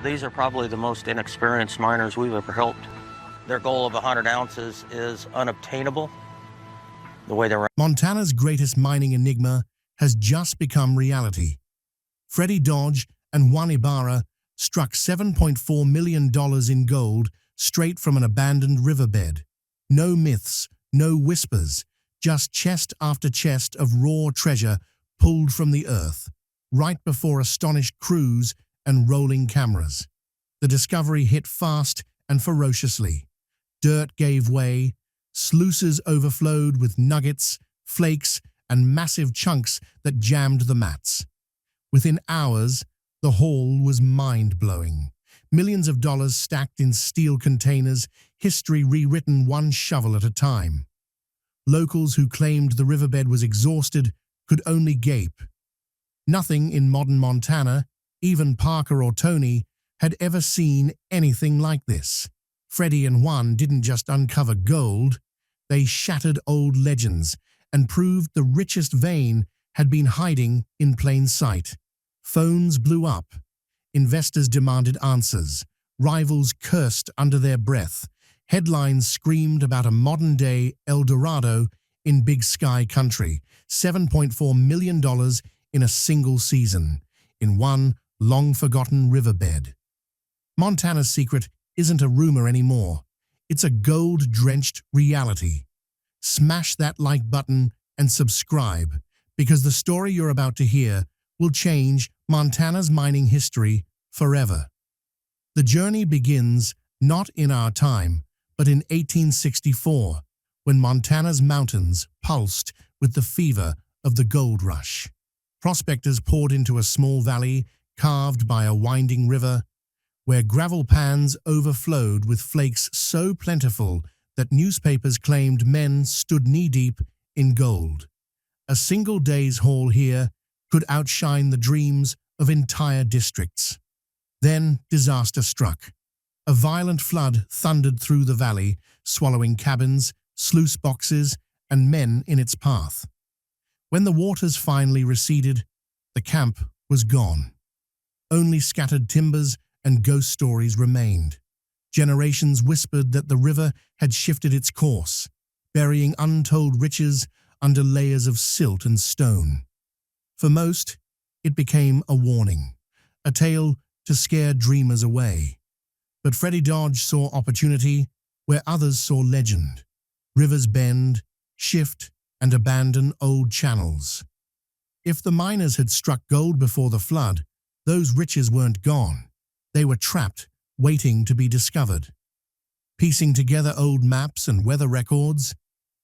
These are probably the most inexperienced miners we've ever helped. Their goal of 100 ounces is unobtainable. The way they're Montana's greatest mining enigma has just become reality. Freddy Dodge and Juan Ibarra struck $7.4 million in gold straight from an abandoned riverbed. No myths, no whispers, just chest after chest of raw treasure pulled from the earth, right before astonished crews and rolling cameras. The discovery hit fast and ferociously. Dirt gave way, sluices overflowed with nuggets, flakes, and massive chunks that jammed the mats. Within hours, the haul was mind-blowing. Millions of dollars stacked in steel containers, history rewritten one shovel at a time. Locals who claimed the riverbed was exhausted could only gape. Nothing in modern Montana, even Parker or Tony, had ever seen anything like this. Freddy and Juan didn't just uncover gold, they shattered old legends and proved the richest vein had been hiding in plain sight. Phones blew up. Investors demanded answers. Rivals cursed under their breath. Headlines screamed about a modern-day El Dorado in Big Sky country. $7.4 million in a single season, in one long-forgotten riverbed. Montana's secret isn't a rumor anymore. It's a gold-drenched reality. Smash that like button and subscribe, because the story you're about to hear will change Montana's mining history forever. The journey begins not in our time, but in 1864, when Montana's mountains pulsed with the fever of the gold rush. Prospectors poured into a small valley carved by a winding river, where gravel pans overflowed with flakes so plentiful that newspapers claimed men stood knee-deep in gold. A single day's haul here could outshine the dreams of entire districts. Then disaster struck. A violent flood thundered through the valley, swallowing cabins, sluice boxes, and men in its path. When the waters finally receded, the camp was gone. Only scattered timbers and ghost stories remained. Generations whispered that the river had shifted its course, burying untold riches under layers of silt and stone. For most, it became a warning, a tale to scare dreamers away. But Freddy Dodge saw opportunity where others saw legend. Rivers bend, shift, and abandon old channels. If the miners had struck gold before the flood, those riches weren't gone. They were trapped, waiting to be discovered. Piecing together old maps and weather records,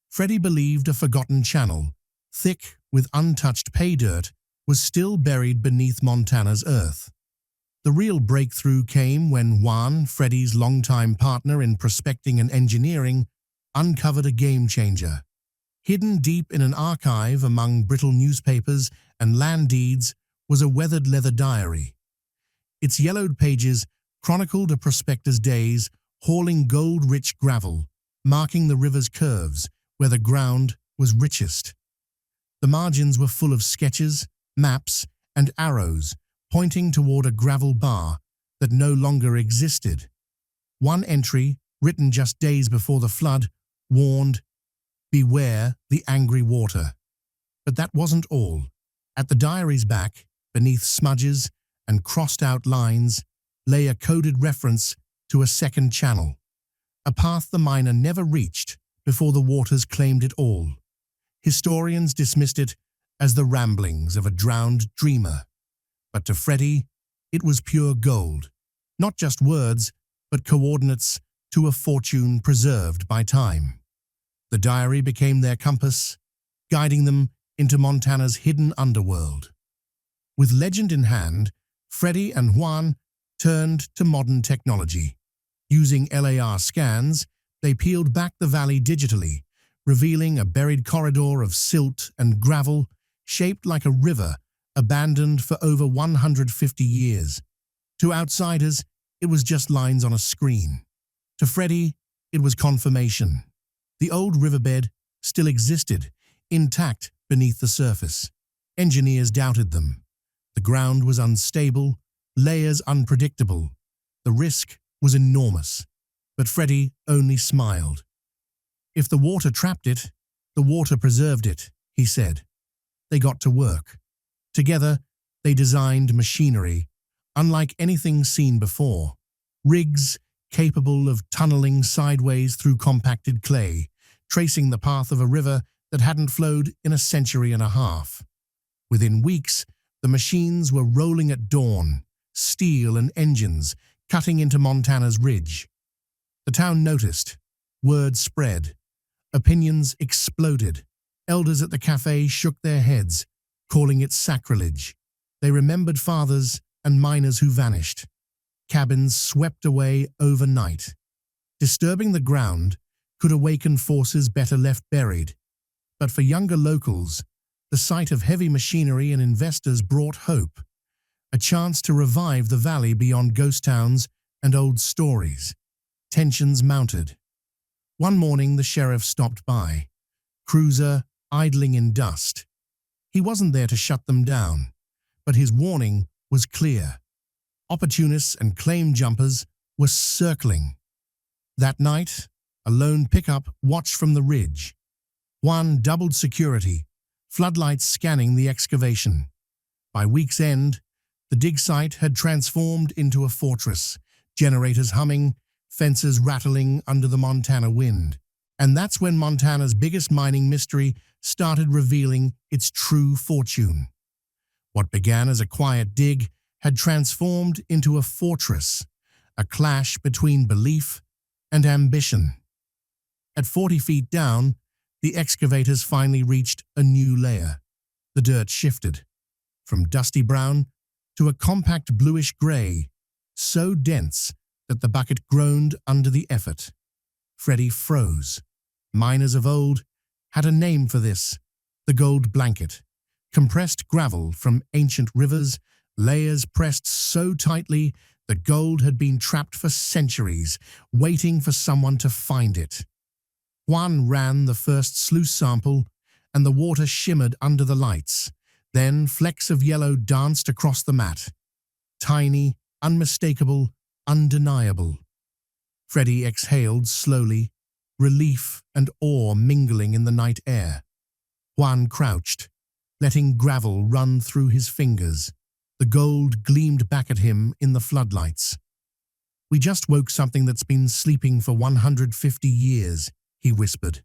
Freddy believed a forgotten channel, thick with untouched pay dirt, was still buried beneath Montana's earth. The real breakthrough came when Juan, Freddy's longtime partner in prospecting and engineering, uncovered a game-changer. Hidden deep in an archive among brittle newspapers and land deeds was a weathered leather diary. Its yellowed pages chronicled a prospector's days hauling gold-rich gravel, marking the river's curves where the ground was richest. The margins were full of sketches, maps, and arrows pointing toward a gravel bar that no longer existed. One entry, written just days before the flood, warned, "Beware the angry water." But that wasn't all. At the diary's back, beneath smudges and crossed-out lines, lay a coded reference to a second channel, a path the miner never reached before the waters claimed it all. Historians dismissed it as the ramblings of a drowned dreamer. But to Freddy, it was pure gold, not just words, but coordinates to a fortune preserved by time. The diary became their compass, guiding them into Montana's hidden underworld. With legend in hand, Freddy and Juan turned to modern technology. Using LAR scans, they peeled back the valley digitally, revealing a buried corridor of silt and gravel shaped like a river abandoned for over 150 years. To outsiders, it was just lines on a screen. To Freddy, it was confirmation. The old riverbed still existed, intact beneath the surface. Engineers doubted them. The ground was unstable, layers unpredictable, The risk was enormous, but Freddy only smiled. If the water trapped it, the water preserved it, he said. They got to work. Together, they designed machinery, unlike anything seen before. Rigs capable of tunneling sideways through compacted clay, tracing the path of a river that hadn't flowed in a century and a half. Within weeks, the machines were rolling at dawn, steel and engines cutting into Montana's ridge. The town noticed. Word spread. Opinions exploded. Elders at the cafe shook their heads, calling it sacrilege. They remembered fathers and miners who vanished. Cabins swept away overnight. Disturbing the ground could awaken forces better left buried. But for younger locals, the sight of heavy machinery and investors brought hope, a chance to revive the valley beyond ghost towns and old stories. Tensions mounted. One morning the sheriff stopped by, cruiser idling in dust. He wasn't there to shut them down, but his warning was clear. Opportunists and claim jumpers were circling. That night, a lone pickup watched from the ridge. Juan doubled security, floodlights scanning the excavation. By week's end, the dig site had transformed into a fortress, generators humming, fences rattling under the Montana wind. And that's when Montana's biggest mining mystery started revealing its true fortune. What began as a quiet dig had transformed into a fortress, a clash between belief and ambition. At 40 feet down, the excavators finally reached a new layer. The dirt shifted, from dusty brown to a compact bluish gray, so dense that the bucket groaned under the effort. Freddy froze. Miners of old had a name for this, the gold blanket, compressed gravel from ancient rivers, layers pressed so tightly that gold had been trapped for centuries, waiting for someone to find it. Juan ran the first sluice sample, and the water shimmered under the lights. Then flecks of yellow danced across the mat. Tiny, unmistakable, undeniable. Freddy exhaled slowly, relief and awe mingling in the night air. Juan crouched, letting gravel run through his fingers. The gold gleamed back at him in the floodlights. "We just woke something that's been sleeping for 150 years, he whispered.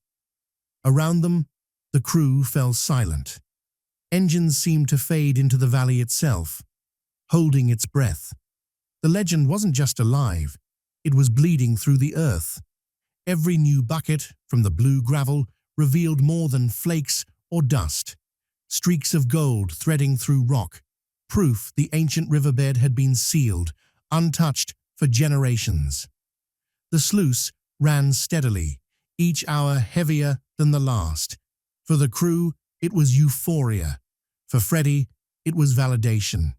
Around them, the crew fell silent. Engines seemed to fade into the valley itself, holding its breath. The legend wasn't just alive, it was bleeding through the earth. Every new bucket from the blue gravel revealed more than flakes or dust, streaks of gold threading through rock, proof the ancient riverbed had been sealed, untouched for generations. The sluice ran steadily, each hour heavier than the last. For the crew, it was euphoria. For Freddy, it was validation.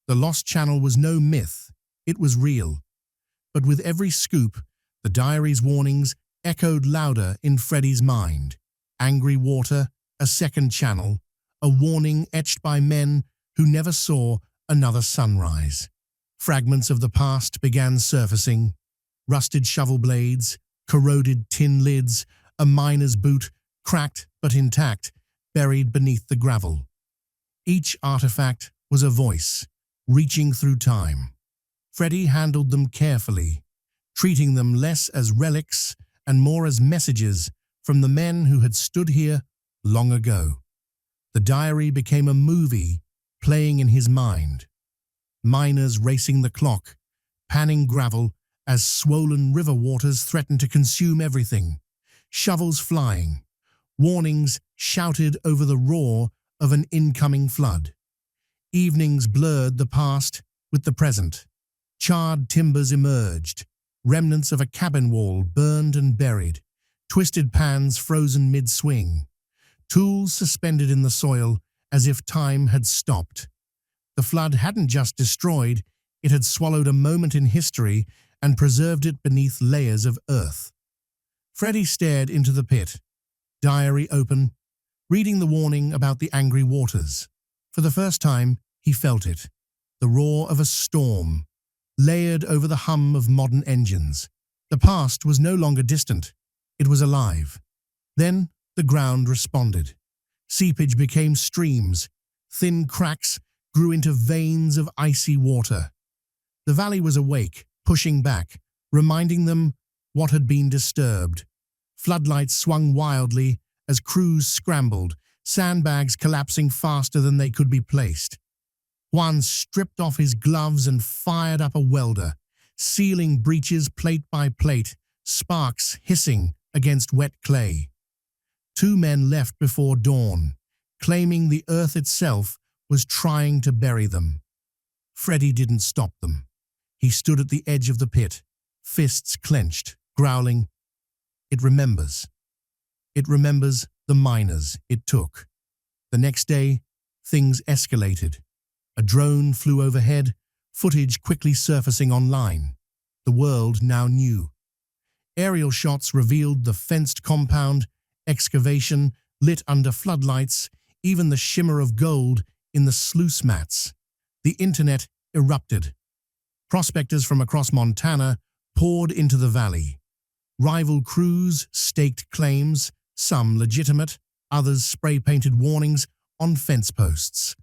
The lost channel was no myth, it was real. But with every scoop, the diary's warnings echoed louder in Freddy's mind. Angry water, a second channel, a warning etched by men who never saw another sunrise. Fragments of the past began surfacing. Rusted shovel blades, corroded tin lids, a miner's boot, cracked but intact, buried beneath the gravel. Each artifact was a voice, reaching through time. Freddy handled them carefully, treating them less as relics and more as messages from the men who had stood here long ago. The diary became a movie playing in his mind. Miners racing the clock, panning gravel as swollen river waters threatened to consume everything. Shovels flying, warnings shouted over the roar of an incoming flood. Evenings blurred the past with the present. Charred timbers emerged, remnants of a cabin wall burned and buried, twisted pans frozen mid-swing, tools suspended in the soil as if time had stopped. The flood hadn't just destroyed, it had swallowed a moment in history and preserved it beneath layers of earth. Freddy stared into the pit, diary open, reading the warning about the angry waters. For the first time, he felt it, the roar of a storm, layered over the hum of modern engines. The past was no longer distant. It was alive. Then the ground responded. Seepage became streams. Thin cracks grew into veins of icy water. The valley was awake, pushing back, reminding them what had been disturbed. Floodlights swung wildly as crews scrambled, sandbags collapsing faster than they could be placed. Juan stripped off his gloves and fired up a welder, sealing breaches plate by plate, sparks hissing against wet clay. 2 men left before dawn, claiming the earth itself was trying to bury them. Freddy didn't stop them. He stood at the edge of the pit, fists clenched, growling, "It remembers. It remembers the miners it took." The next day, things escalated. A drone flew overhead, footage quickly surfacing online. The world now knew. Aerial shots revealed the fenced compound, excavation lit under floodlights, even the shimmer of gold in the sluice mats. The internet erupted. Prospectors from across Montana poured into the valley. Rival crews staked claims, some legitimate, others spray-painted warnings on fence posts.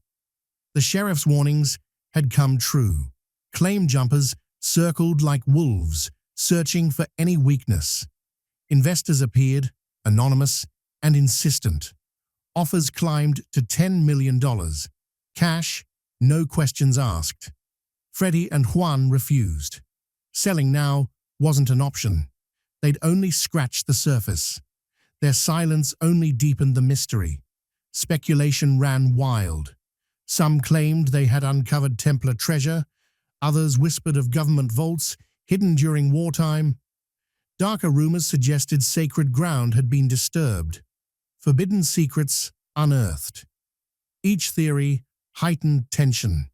The sheriff's warnings had come true. Claim jumpers circled like wolves, searching for any weakness. Investors appeared, anonymous and insistent. Offers climbed to $10 million. Cash, no questions asked. Freddy and Juan refused. Selling now wasn't an option. They'd only scratched the surface. Their silence only deepened the mystery. Speculation ran wild. Some claimed they had uncovered Templar treasure. Others whispered of government vaults hidden during wartime. Darker rumors suggested sacred ground had been disturbed. Forbidden secrets unearthed. Each theory heightened tension,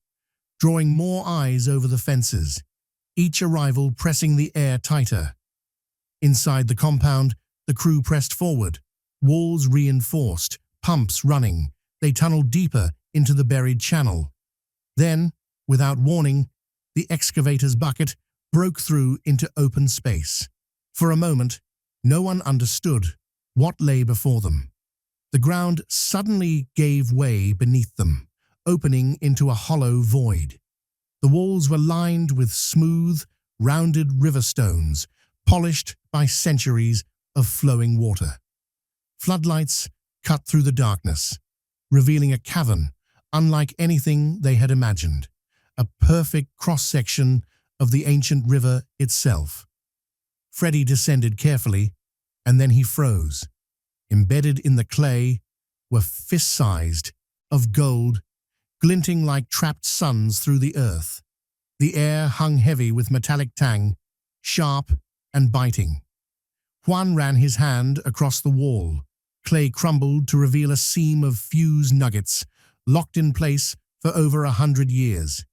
drawing more eyes over the fences, each arrival pressing the air tighter. Inside the compound, the crew pressed forward, walls reinforced, pumps running. They tunneled deeper into the buried channel. Then, without warning, the excavator's bucket broke through into open space. For a moment, no one understood what lay before them. The ground suddenly gave way beneath them, opening into a hollow void. The walls were lined with smooth, rounded river stones, polished by centuries of flowing water. Floodlights cut through the darkness, revealing a cavern unlike anything they had imagined, a perfect cross-section of the ancient river itself. Freddy descended carefully, and then he froze. Embedded in the clay were fist-sized of gold, glinting like trapped suns through the earth. The air hung heavy with metallic tang, sharp and biting. Juan ran his hand across the wall. Clay crumbled to reveal a seam of fused nuggets, locked in place for over 100 years.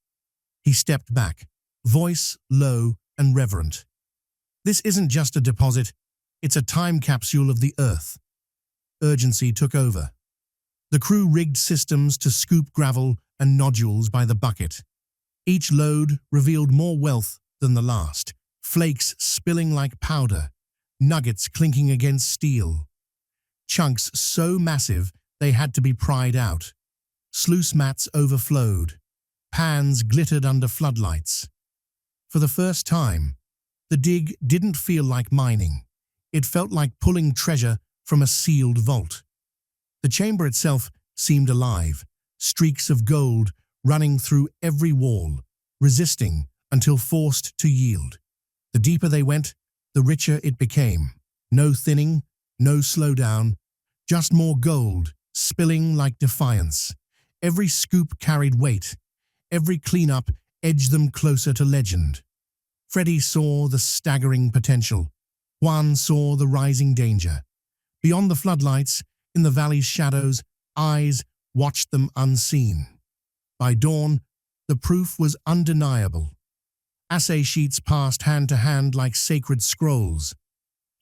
He stepped back, voice low and reverent. "This isn't just a deposit, it's a time capsule of the earth." Urgency took over. The crew rigged systems to scoop gravel and nodules by the bucket. Each load revealed more wealth than the last, flakes spilling like powder, nuggets clinking against steel. Chunks so massive they had to be pried out. Sluice mats overflowed. Pans glittered under floodlights. For the first time, the dig didn't feel like mining. It felt like pulling treasure from a sealed vault. The chamber itself seemed alive, streaks of gold running through every wall, resisting until forced to yield. The deeper they went, the richer it became. No thinning, no slowdown, just more gold, spilling like defiance. Every scoop carried weight. Every cleanup edged them closer to legend. Freddy saw the staggering potential. Juan saw the rising danger. Beyond the floodlights, in the valley's shadows, eyes watched them unseen. By dawn, the proof was undeniable. Assay sheets passed hand to hand like sacred scrolls.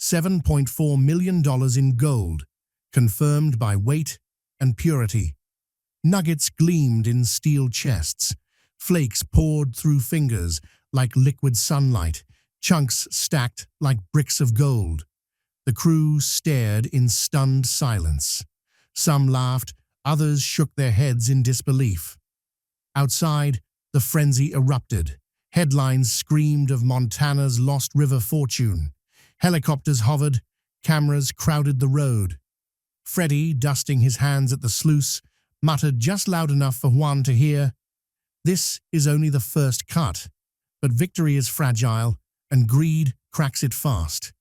$7.4 million in gold, confirmed by weight and purity. Nuggets gleamed in steel chests. Flakes poured through fingers like liquid sunlight, chunks stacked like bricks of gold. The crew stared in stunned silence. Some laughed, others shook their heads in disbelief. Outside, the frenzy erupted. Headlines screamed of Montana's lost river fortune. Helicopters hovered, cameras crowded the road. Freddy, dusting his hands at the sluice, muttered just loud enough for Juan to hear, "This is only the first cut, but victory is fragile and greed cracks it fast."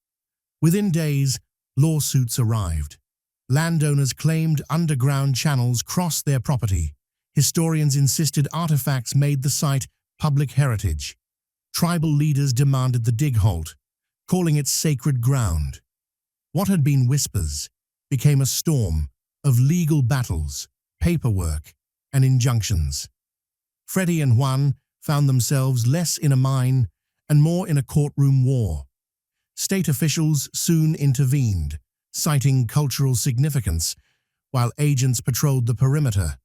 Within days, lawsuits arrived. Landowners claimed underground channels crossed their property. Historians insisted artifacts made the site public heritage. Tribal leaders demanded the dig halt, calling it sacred ground. What had been whispers became a storm of legal battles, paperwork, and injunctions. Freddy and Juan found themselves less in a mine and more in a courtroom war. State officials soon intervened, citing cultural significance, while agents patrolled the perimeter,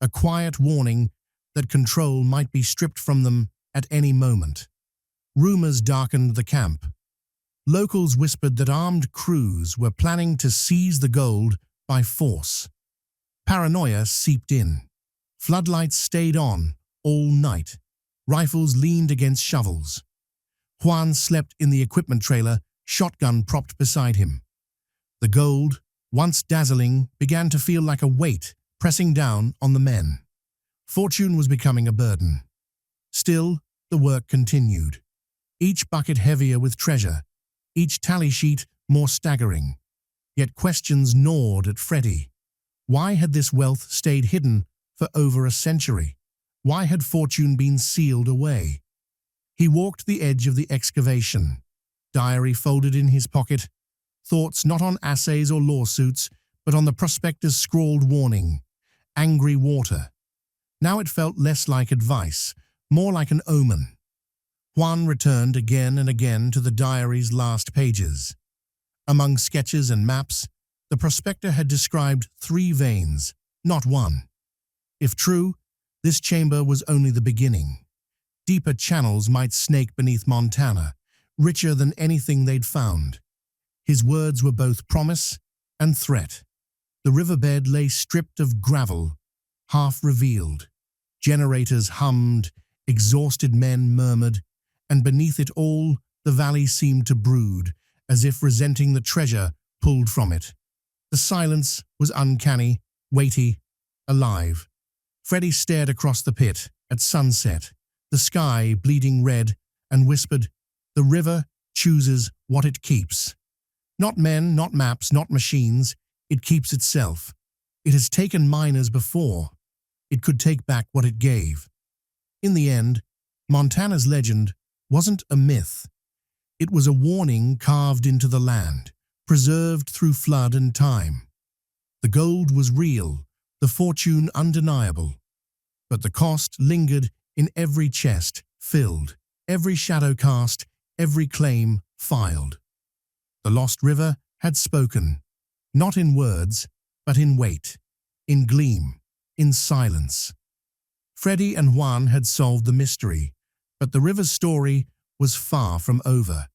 a quiet warning that control might be stripped from them at any moment. Rumors darkened the camp. Locals whispered that armed crews were planning to seize the gold by force. Paranoia seeped in. Floodlights stayed on all night. Rifles leaned against shovels. Juan slept in the equipment trailer, shotgun propped beside him. The gold, once dazzling, began to feel like a weight pressing down on the men. Fortune was becoming a burden. Still, the work continued. Each bucket heavier with treasure, each tally sheet more staggering. Yet questions gnawed at Freddy. Why had this wealth stayed hidden for over a century? Why had fortune been sealed away? He walked the edge of the excavation, diary folded in his pocket, thoughts not on assays or lawsuits, but on the prospector's scrawled warning, angry water. Now it felt less like advice, more like an omen. Juan returned again and again to the diary's last pages. Among sketches and maps, the prospector had described 3 veins, not one. If true, this chamber was only the beginning. Deeper channels might snake beneath Montana, richer than anything they'd found. His words were both promise and threat. The riverbed lay stripped of gravel, half revealed. Generators hummed, exhausted men murmured, and beneath it all, the valley seemed to brood, as if resenting the treasure pulled from it. The silence was uncanny, weighty, alive. Freddy stared across the pit, at sunset, the sky bleeding red, and whispered, "The river chooses what it keeps. Not men, not maps, not machines. It keeps itself. It has taken miners before. It could take back what it gave." In the end, Montana's legend wasn't a myth. It was a warning carved into the land, preserved through flood and time. The gold was real, the fortune undeniable. But the cost lingered in every chest filled, every shadow cast, every claim filed. The lost river had spoken, not in words, but in weight, in gleam, in silence. Freddy and Juan had solved the mystery, but the river's story was far from over.